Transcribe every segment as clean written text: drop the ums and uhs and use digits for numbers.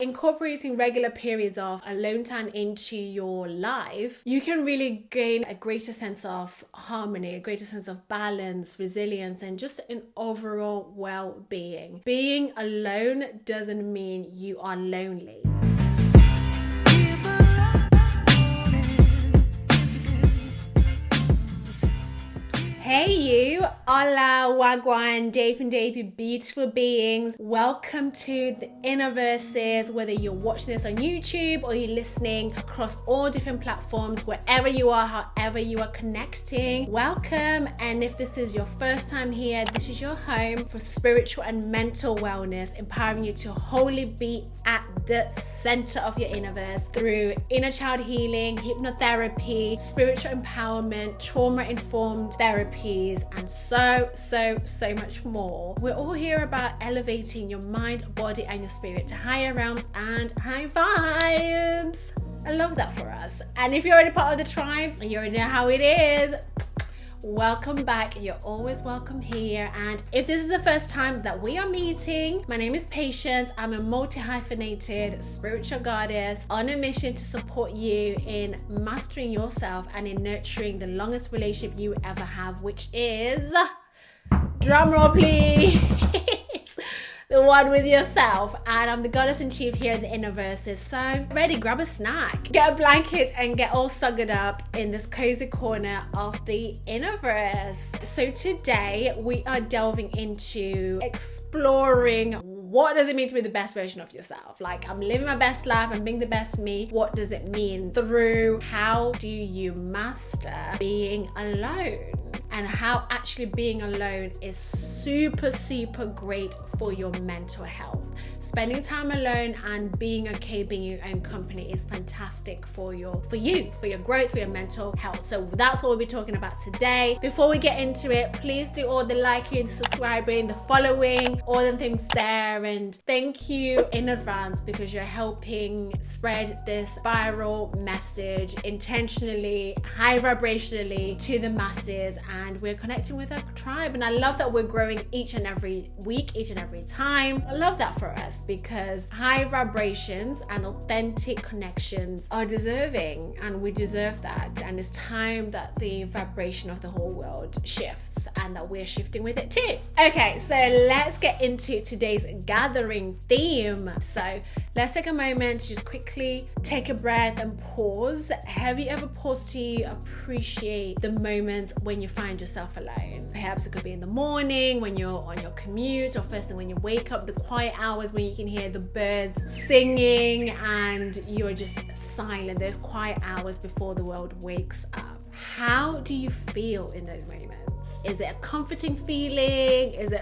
incorporating regular periods of alone time into your life, you can really gain a greater sense of harmony, a greater sense of balance, resilience, and just an overall well-being. Being alone doesn't mean you are lonely. Hey you, hola, wagwan, dape and dapey, beautiful beings. Welcome to the INNERVERSES, whether you're watching this on YouTube or you're listening across all different platforms, wherever you are, however you are connecting. Welcome, and if this is your first time here, this is your home for spiritual and mental wellness, empowering you to wholly be at the center of your innerverse through inner child healing, hypnotherapy, spiritual empowerment, trauma-informed therapies, and so much more. We're all here about elevating your mind, body, and your spirit to higher realms and high vibes. I love that for us. And if you're already part of the tribe, you already know how it is. Welcome back. You're always welcome here. And if this is the first time that we are meeting, my name is Patience. I'm a multi-hyphenated spiritual goddess on a mission to support you in mastering yourself and in nurturing the longest relationship you ever have, which is, drumroll please, the one with yourself. And I'm the goddess in chief here at the INNERVERSES. So ready, grab a snack, get a blanket, and get all sugared up in this cozy corner of the INNERVERSE. So today we are delving into exploring what does it mean to be the best version of yourself. Like, I'm living my best life, I'm being the best me. What does it mean? Through how do you master being alone? And how actually being alone is super great for your mental health. Spending time alone and being okay being your own company is fantastic for your growth, for your mental health. So that's what we'll be talking about today. Before we get into it, please do all the liking, the subscribing, the following, all the things there. And thank you in advance because you're helping spread this viral message intentionally, high vibrationally to the masses. And we're connecting with our tribe. And I love that we're growing each and every week, each and every time. I love that for us, because high vibrations and authentic connections are deserving, and we deserve that. And it's time that the vibration of the whole world shifts and that we're shifting with it too. Okay, so let's get into today's gathering theme. So let's take a moment to just quickly take a breath and pause. Have you ever paused to appreciate the moments when you find yourself alone? Perhaps it could be in the morning when you're on your commute, or first thing when you wake up, the quiet hours when you can hear the birds singing and you're just silent. Those quiet hours before the world wakes up. How do you feel in those moments? Is it a comforting feeling? Is it,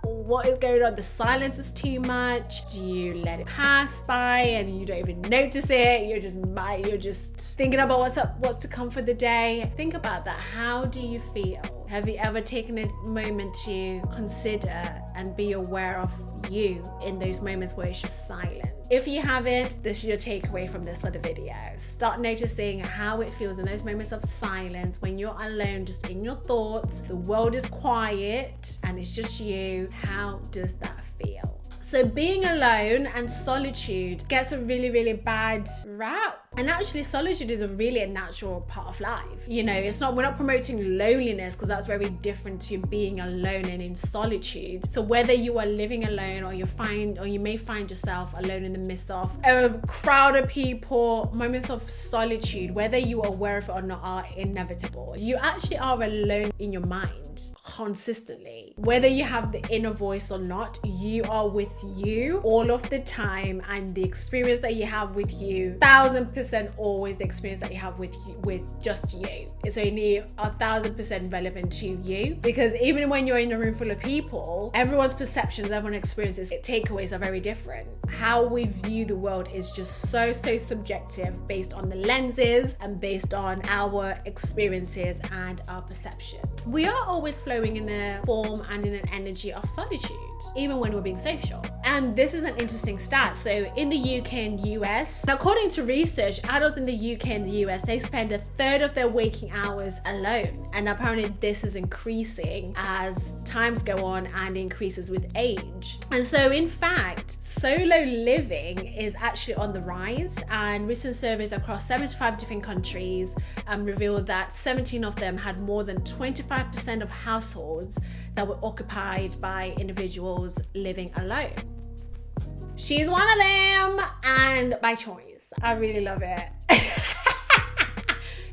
what is going on? The silence is too much. Do you let it pass by and you don't even notice it? You're just thinking about what's to come for the day. Think about that. How do you feel? Have you ever taken a moment to consider and be aware of you in those moments where it's just silent? If you haven't, this is your takeaway from this for the video. Start noticing how it feels in those moments of silence when you're alone, just in your thoughts. The world is quiet and it's just you. How does that feel? So being alone and solitude gets a really bad rap. And actually solitude is a natural part of life. You know, we're not promoting loneliness, because that's very different to being alone and in solitude. So whether you are living alone or you may find yourself alone in the midst of a crowd of people, moments of solitude, whether you are aware of it or not, are inevitable. You actually are alone in your mind consistently. Whether you have the inner voice or not, you are with you all of the time, and the experience that you have with you, 1000% always the experience that you have with just you. It's only 1000% relevant to you, because even when you're in a room full of people, everyone's perceptions, everyone's experiences, takeaways are very different. How we view the world is just so subjective, based on the lenses and based on our experiences and our perceptions. We are always flowing in the form and in an energy of solitude, even when we're being social. And this is an interesting stat. So in the UK and US, according to research, adults in the UK and the US, they spend a third of their waking hours alone. And apparently this is increasing as times go on and increases with age. And so in fact, solo living is actually on the rise, and recent surveys across 75 different countries revealed that 17 of them had more than 25% of households that were occupied by individuals living alone. She's one of them, and by choice. I really love it.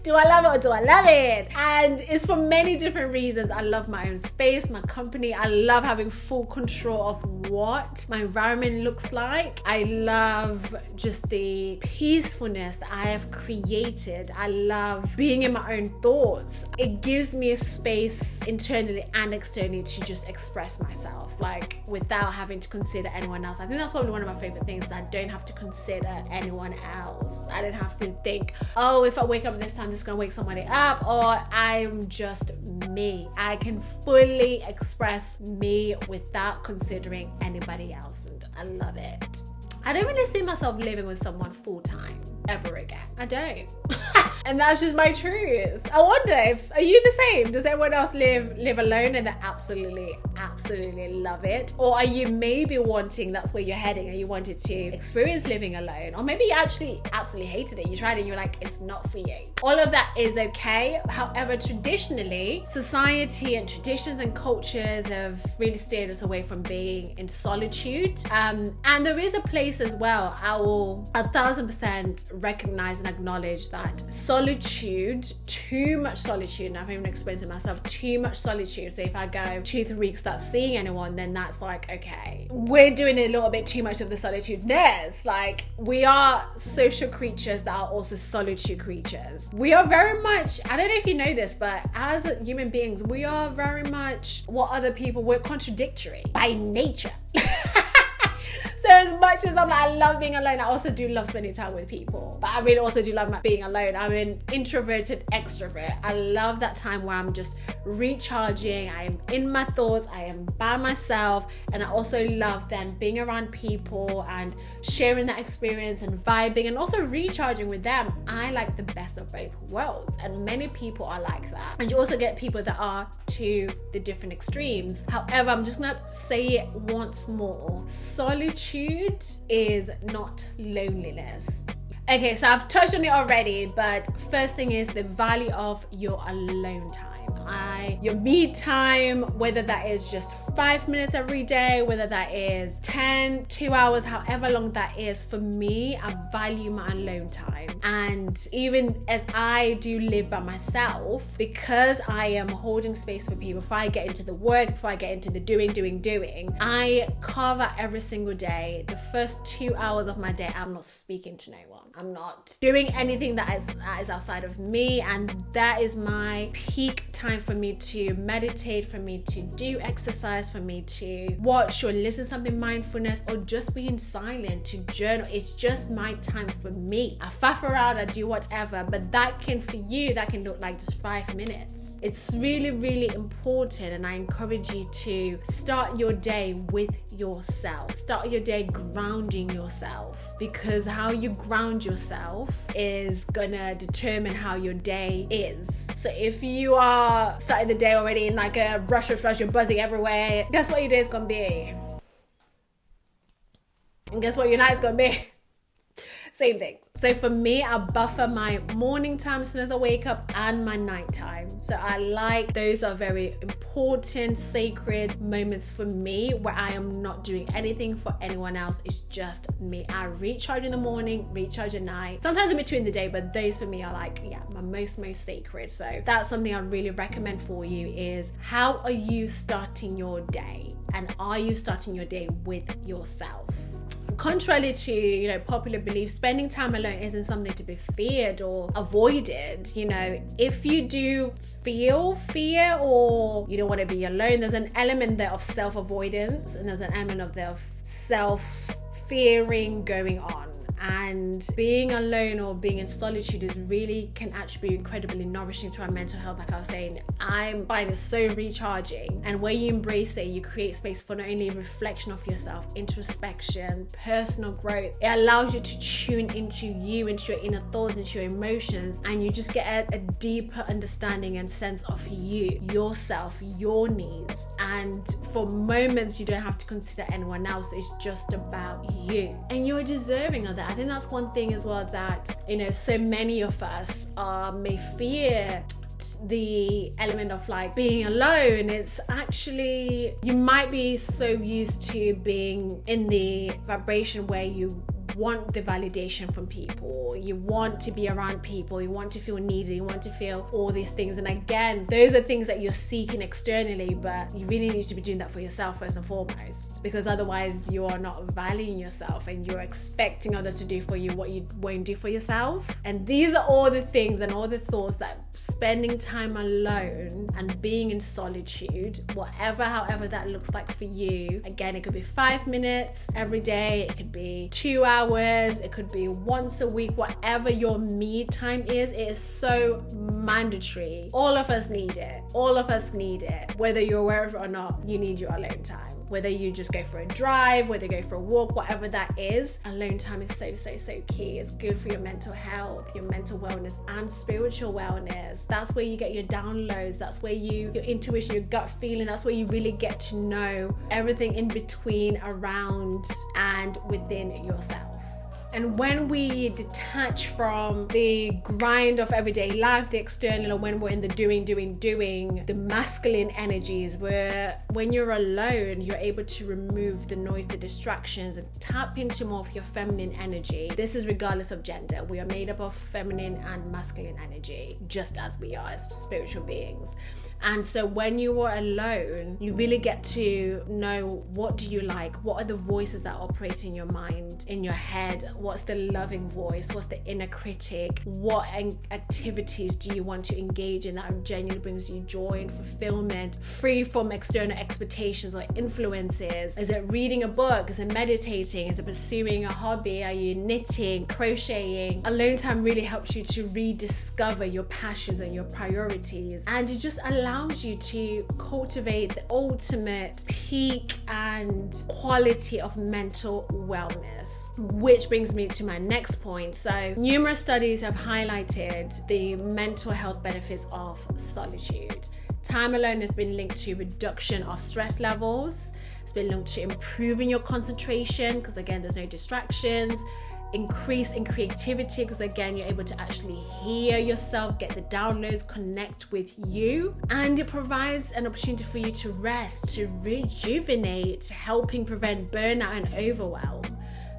Do I love it or do I love it? And it's for many different reasons. I love my own space, my company. I love having full control of what my environment looks like. I love just the peacefulness that I have created. I love being in my own thoughts. It gives me a space internally and externally to just express myself, like without having to consider anyone else. I think that's probably one of my favorite things, that I don't have to consider anyone else. I don't have to think, oh, if I wake up at this time, this is gonna wake somebody up, or I'm just me. I can fully express me without considering anybody else, and I love it. I don't really see myself living with someone full-time ever again. I don't. And that's just my truth. I wonder are you the same? Does everyone else live alone and they absolutely love it? Or are you maybe wanting, that's where you're heading, and you wanted to experience living alone? Or maybe you actually absolutely hated it. You tried it and you're like, it's not for you. All of that is okay. However, traditionally, society and traditions and cultures have really steered us away from being in solitude. And there is a place as well, I will 1000% recognize and acknowledge that solitude, too much solitude, and I've even experienced it myself, too much solitude. So if I go 2-3 weeks without seeing anyone, then that's like, okay, we're doing a little bit too much of the solitude-ness. Like, we are social creatures that are also solitude creatures. We are very much, I don't know if you know this, but as human beings, we are very much what other people, we're contradictory by nature. So as much as I love being alone, I also do love spending time with people. But I really also do love being alone. I'm an introverted extrovert. I love that time where I'm just recharging. I am in my thoughts. I am by myself. And I also love then being around people and sharing that experience and vibing and also recharging with them. I like the best of both worlds. And many people are like that. And you also get people that are to the different extremes. However, I'm just going to say it once more. Solitude is not loneliness. Okay, so I've touched on it already, but first thing is the value of your alone time. Your me time, whether that is just 5 minutes every day, whether that is 10, 2 hours, however long that is, for me, I value my alone time. And even as I do live by myself, because I am holding space for people, before I get into the work, before I get into the doing, I carve out every single day. The first 2 hours of my day, I'm not speaking to no one. I'm not doing anything that is outside of me, and that is my peak time for me to meditate, for me to do exercise, for me to watch or listen to something mindfulness, or just being silent, to journal. It's just my time for me. I faff around, I do whatever, but that can, for you, that can look like just 5 minutes. It's really important, and I encourage you to start your day with yourself. Start your day grounding yourself, because how you ground yourself is gonna determine how your day is. So if you are starting the day already in like a rush, you're buzzing everywhere, guess what your day is gonna be? And guess what your night is gonna be? Same thing. So for me, I buffer my morning time as soon as I wake up and my night time. So I like, those are very important, sacred moments for me, where I am not doing anything for anyone else. It's just me. I recharge in the morning, recharge at night, sometimes in between the day, but those for me are like, yeah, my most sacred. So that's something I really recommend for you, is how are you starting your day? And are you starting your day with yourself? Contrary to, popular beliefs, spending time alone isn't something to be feared or avoided. If you do feel fear or you don't want to be alone, there's an element there of self-avoidance, and there's an element of self-fearing going on. And being alone or being in solitude can actually be incredibly nourishing to our mental health. Like I was saying, I find it so recharging. And when you embrace it, you create space for not only reflection of yourself, introspection, personal growth. It allows you to tune into you, into your inner thoughts, into your emotions, and you just get a deeper understanding and sense of you, yourself, your needs. And for moments, you don't have to consider anyone else. It's just about you, and you're deserving of that. I think that's one thing as well that, so many of us may fear the element of like being alone. It's actually, you might be so used to being in the vibration where you want the validation from people, you want to be around people, you want to feel needed, you want to feel all these things. And again, those are things that you're seeking externally, but you really need to be doing that for yourself first and foremost, because otherwise you are not valuing yourself and you're expecting others to do for you what you won't do for yourself. And these are all the things and all the thoughts that spending time alone and being in solitude, however that looks like for you, again, it could be 5 minutes every day, it could be 2 hours, it could be once a week, whatever your me time is, it is so mandatory. All of us need it. Whether you're aware of it or not, you need your alone time. Whether you just go for a drive, whether you go for a walk, whatever that is, alone time is so key. It's good for your mental health, your mental wellness, and spiritual wellness. That's where you get your downloads. That's where your intuition, your gut feeling, that's where you really get to know everything in between, around, and within yourself. And when we detach from the grind of everyday life, the external, or when we're in the doing, the masculine energies, where when you're alone, you're able to remove the noise, the distractions, and tap into more of your feminine energy. This is regardless of gender. We are made up of feminine and masculine energy, just as we are as spiritual beings. And so when you are alone, you really get to know, what do you like? What are the voices that operate in your mind, in your head? What's the loving voice? What's the inner critic? What activities do you want to engage in that genuinely brings you joy and fulfillment, free from external expectations or influences? Is it reading a book? Is it meditating? Is it pursuing a hobby? Are you knitting, crocheting? Alone time really helps you to rediscover your passions and your priorities, and it just allows you to cultivate the ultimate peak and quality of mental wellness, which brings me to my next point. So numerous studies have highlighted the mental health benefits of solitude. Time alone has been linked to reduction of stress levels. It's been linked to improving your concentration, because again, there's no distractions. Increase in creativity, because again, you're able to actually hear yourself, get the downloads, connect with you. And it provides an opportunity for you to rest, to rejuvenate, helping prevent burnout and overwhelm.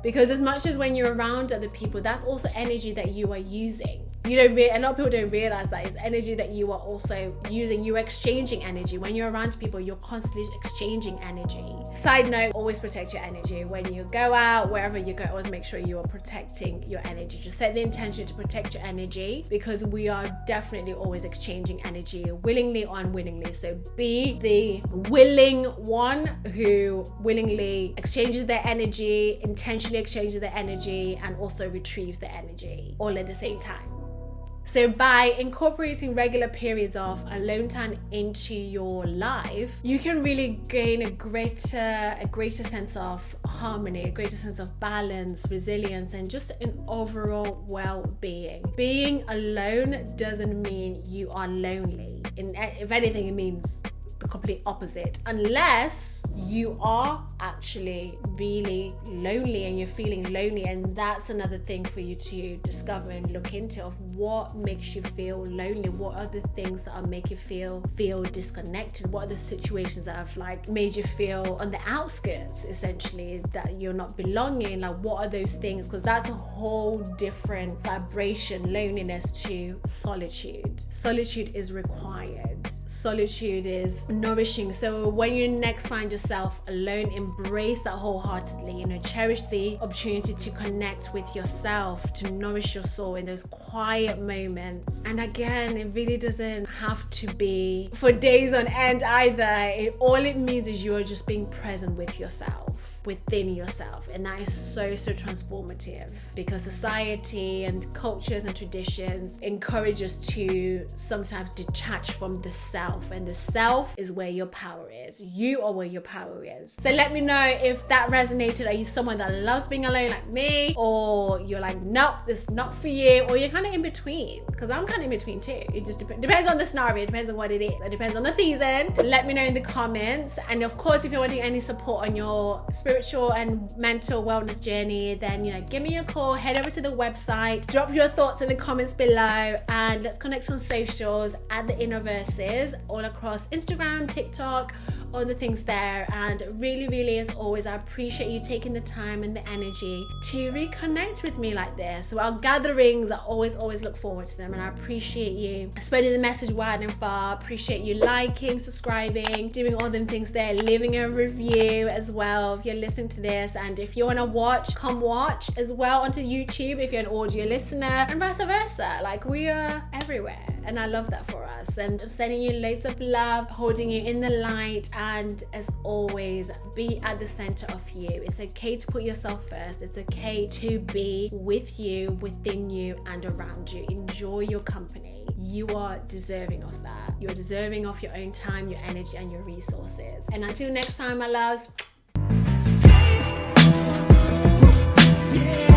Because as much as when you're around other people, that's also energy that you are using. A lot of people don't realize that it's energy that you are also using. You're exchanging energy. When you're around people, you're constantly exchanging energy. Side note, always protect your energy. When you go out, wherever you go, always make sure you are protecting your energy. Just set the intention to protect your energy, because we are definitely always exchanging energy, willingly or unwillingly. So be the willing one who willingly exchanges their energy, intentionally exchanges their energy, and also retrieves their energy all at the same time. So by incorporating regular periods of alone time into your life, you can really gain a greater sense of harmony, a greater sense of balance, resilience, and just an overall well-being. Being alone doesn't mean you are lonely. If anything, it means the complete opposite, unless you are actually really lonely and you're feeling lonely. And that's another thing for you to discover and look into, of what makes you feel lonely. What are the things that are make you feel disconnected? What are the situations that have made you feel on the outskirts, essentially, that you're not belonging? What are those things? Because that's a whole different vibration, loneliness, to solitude. Solitude is required. Solitude is nourishing. So when you next find yourself alone, embrace that wholeheartedly. Cherish the opportunity to connect with yourself, to nourish your soul in those quiet moments. And again, it really doesn't have to be for days on end either. All it means is you are just being present with yourself. within yourself. And that is so transformative, because society and cultures and traditions encourage us to sometimes detach from the self, and the self is where your power is. You are where your power is. So let me know if that resonated. Are you someone that loves being alone like me, or you're like, nope, this is not for you, or you're kind of in between? Because I'm kind of in between too. It just depends on the scenario, it depends on what it is, it depends on the season. Let me know in the comments. And of course, if you're wanting any support on your spiritual and mental wellness journey, then give me a call, head over to the website, drop your thoughts in the comments below, and let's connect on socials at the INNERVERSES, all across Instagram, TikTok, all the things there. And really, as always, I appreciate you taking the time and the energy to reconnect with me like this. So our gatherings, I always look forward to them, and I appreciate you spreading the message wide and far. Appreciate you liking, subscribing, doing all them things there, leaving a review as well if you're listening to this. And if you want to watch, come watch as well onto YouTube if you're an audio listener, and vice versa. Like, we are everywhere, and I love that for us. And I'm sending you loads of love, holding you in the light, and as always, be at the center of you. It's okay to put yourself first. It's okay to be with you, within you, and around you. Enjoy your company. You are deserving of that. You're deserving of your own time, your energy, and your resources. And until next time, my loves. Yeah.